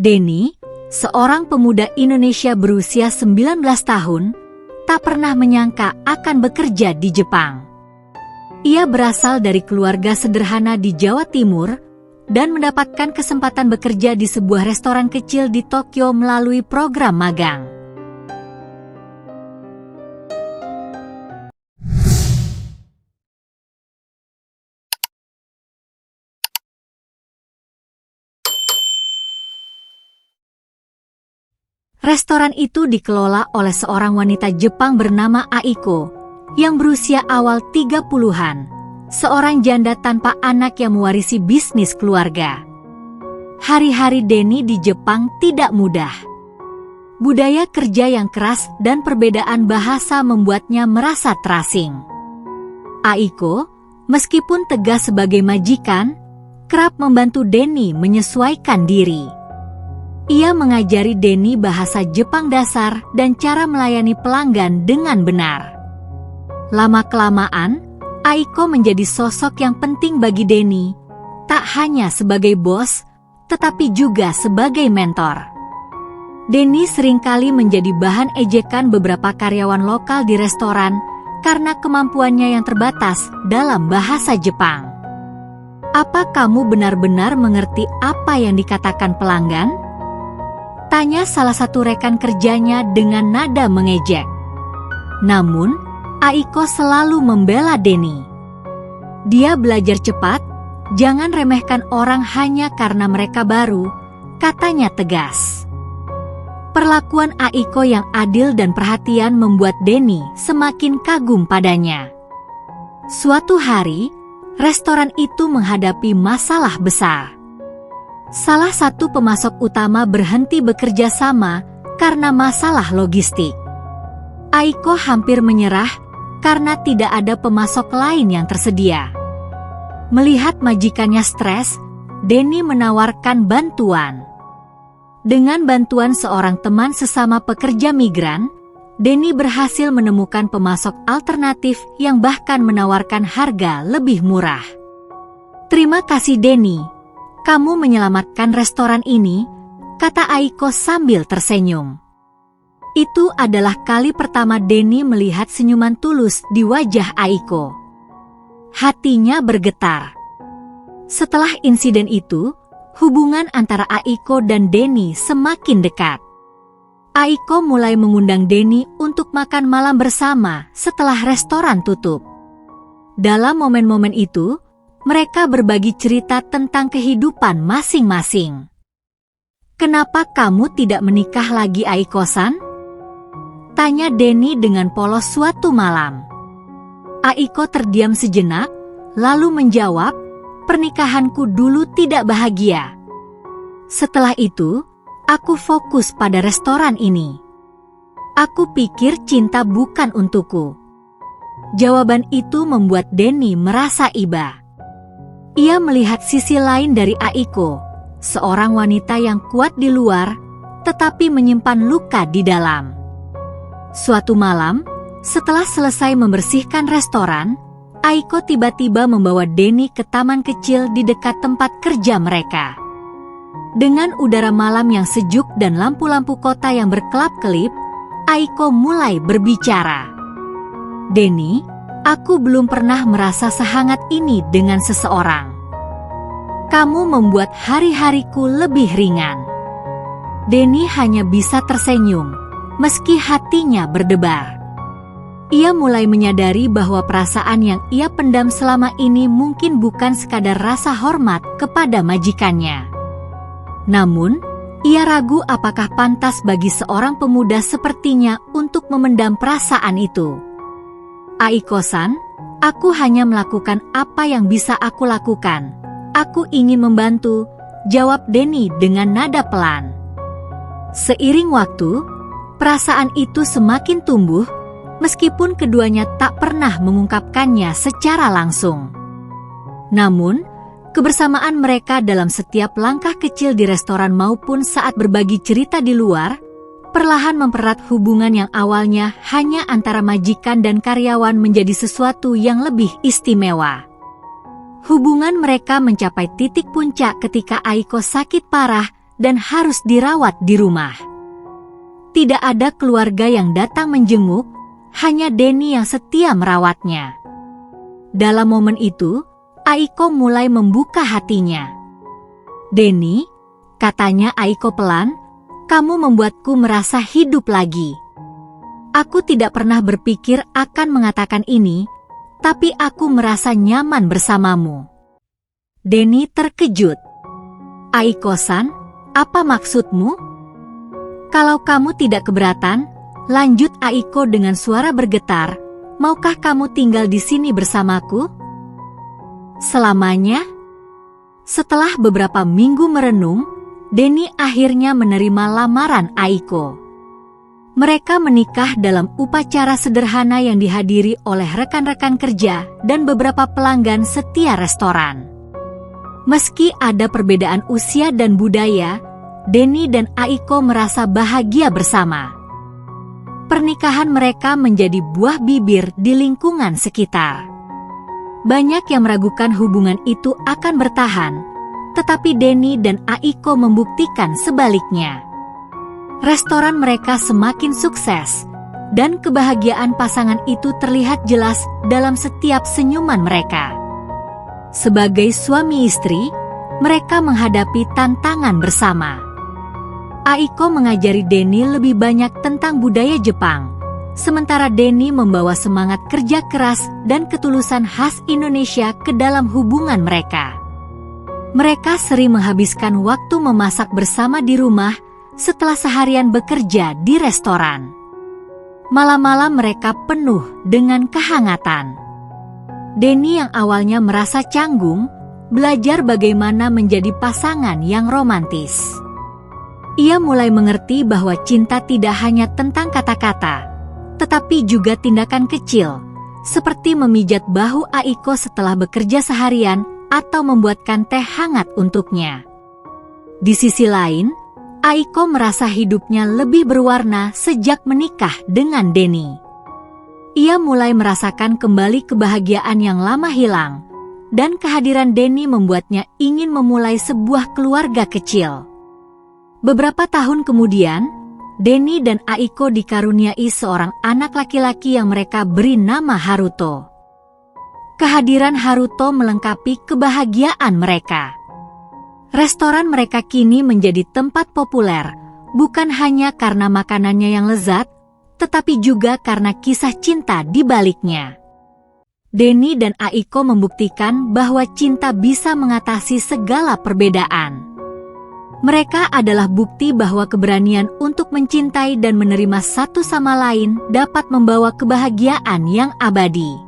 Denny, seorang pemuda Indonesia berusia 19 tahun, tak pernah menyangka akan bekerja di Jepang. Ia berasal dari keluarga sederhana di Jawa Timur dan mendapatkan kesempatan bekerja di sebuah restoran kecil di Tokyo melalui program magang. Restoran itu dikelola oleh seorang wanita Jepang bernama Aiko, yang berusia awal 30-an, seorang janda tanpa anak yang mewarisi bisnis keluarga. Hari-hari Denny di Jepang tidak mudah. Budaya kerja yang keras dan perbedaan bahasa membuatnya merasa terasing. Aiko, meskipun tegas sebagai majikan, kerap membantu Denny menyesuaikan diri. Ia mengajari Denny bahasa Jepang dasar dan cara melayani pelanggan dengan benar. Lama-kelamaan, Aiko menjadi sosok yang penting bagi Denny, tak hanya sebagai bos, tetapi juga sebagai mentor. Denny seringkali menjadi bahan ejekan beberapa karyawan lokal di restoran karena kemampuannya yang terbatas dalam bahasa Jepang. "Apa kamu benar-benar mengerti apa yang dikatakan pelanggan?" tanya salah satu rekan kerjanya dengan nada mengejek. Namun, Aiko selalu membela Denny. "Dia belajar cepat, jangan remehkan orang hanya karena mereka baru," katanya tegas. Perlakuan Aiko yang adil dan perhatian membuat Denny semakin kagum padanya. Suatu hari, restoran itu menghadapi masalah besar. Salah satu pemasok utama berhenti bekerja sama karena masalah logistik. Aiko hampir menyerah karena tidak ada pemasok lain yang tersedia. Melihat majikannya stres, Denny menawarkan bantuan. Dengan bantuan seorang teman sesama pekerja migran, Denny berhasil menemukan pemasok alternatif yang bahkan menawarkan harga lebih murah. "Terima kasih Denny. Kamu menyelamatkan restoran ini," kata Aiko sambil tersenyum. Itu adalah kali pertama Denny melihat senyuman tulus di wajah Aiko. Hatinya bergetar. Setelah insiden itu, hubungan antara Aiko dan Denny semakin dekat. Aiko mulai mengundang Denny untuk makan malam bersama setelah restoran tutup. Dalam momen-momen itu, mereka berbagi cerita tentang kehidupan masing-masing. "Kenapa kamu tidak menikah lagi, Aiko-san?" tanya Denny dengan polos suatu malam. Aiko terdiam sejenak, lalu menjawab, "Pernikahanku dulu tidak bahagia. Setelah itu, aku fokus pada restoran ini. Aku pikir cinta bukan untukku." Jawaban itu membuat Denny merasa iba. Ia melihat sisi lain dari Aiko, seorang wanita yang kuat di luar, tetapi menyimpan luka di dalam. Suatu malam, setelah selesai membersihkan restoran, Aiko tiba-tiba membawa Denny ke taman kecil di dekat tempat kerja mereka. Dengan udara malam yang sejuk dan lampu-lampu kota yang berkelap-kelip, Aiko mulai berbicara. "Denny, aku belum pernah merasa sehangat ini dengan seseorang. Kamu membuat hari-hariku lebih ringan." Denny hanya bisa tersenyum, meski hatinya berdebar. Ia mulai menyadari bahwa perasaan yang ia pendam selama ini mungkin bukan sekadar rasa hormat kepada majikannya. Namun, ia ragu apakah pantas bagi seorang pemuda sepertinya untuk memendam perasaan itu. "Aiko-san, aku hanya melakukan apa yang bisa aku lakukan. Aku ingin membantu," jawab Denny dengan nada pelan. Seiring waktu, perasaan itu semakin tumbuh, meskipun keduanya tak pernah mengungkapkannya secara langsung. Namun, kebersamaan mereka dalam setiap langkah kecil di restoran maupun saat berbagi cerita di luar, perlahan mempererat hubungan yang awalnya hanya antara majikan dan karyawan menjadi sesuatu yang lebih istimewa. Hubungan mereka mencapai titik puncak ketika Aiko sakit parah dan harus dirawat di rumah. Tidak ada keluarga yang datang menjenguk, hanya Denny yang setia merawatnya. Dalam momen itu, Aiko mulai membuka hatinya. "Denny," katanya Aiko pelan, "kamu membuatku merasa hidup lagi. Aku tidak pernah berpikir akan mengatakan ini, tapi aku merasa nyaman bersamamu." Denny terkejut. "Aiko-san, apa maksudmu?" "Kalau kamu tidak keberatan," lanjut Aiko dengan suara bergetar, "maukah kamu tinggal di sini bersamaku selamanya?" Setelah beberapa minggu merenung, Denny akhirnya menerima lamaran Aiko. Mereka menikah dalam upacara sederhana yang dihadiri oleh rekan-rekan kerja dan beberapa pelanggan setia restoran. Meski ada perbedaan usia dan budaya, Denny dan Aiko merasa bahagia bersama. Pernikahan mereka menjadi buah bibir di lingkungan sekitar. Banyak yang meragukan hubungan itu akan bertahan, tetapi Denny dan Aiko membuktikan sebaliknya. Restoran mereka semakin sukses, dan kebahagiaan pasangan itu terlihat jelas dalam setiap senyuman mereka. Sebagai suami istri, mereka menghadapi tantangan bersama. Aiko mengajari Denny lebih banyak tentang budaya Jepang, sementara Denny membawa semangat kerja keras dan ketulusan khas Indonesia ke dalam hubungan mereka. Mereka sering menghabiskan waktu memasak bersama di rumah setelah seharian bekerja di restoran. Malam-malam mereka penuh dengan kehangatan. Denny yang awalnya merasa canggung, belajar bagaimana menjadi pasangan yang romantis. Ia mulai mengerti bahwa cinta tidak hanya tentang kata-kata, tetapi juga tindakan kecil, seperti memijat bahu Aiko setelah bekerja seharian atau membuatkan teh hangat untuknya. Di sisi lain, Aiko merasa hidupnya lebih berwarna sejak menikah dengan Denny. Ia mulai merasakan kembali kebahagiaan yang lama hilang, dan kehadiran Denny membuatnya ingin memulai sebuah keluarga kecil. Beberapa tahun kemudian, Denny dan Aiko dikaruniai seorang anak laki-laki yang mereka beri nama Haruto. Kehadiran Haruto melengkapi kebahagiaan mereka. Restoran mereka kini menjadi tempat populer, bukan hanya karena makanannya yang lezat, tetapi juga karena kisah cinta di baliknya. Denny dan Aiko membuktikan bahwa cinta bisa mengatasi segala perbedaan. Mereka adalah bukti bahwa keberanian untuk mencintai dan menerima satu sama lain dapat membawa kebahagiaan yang abadi.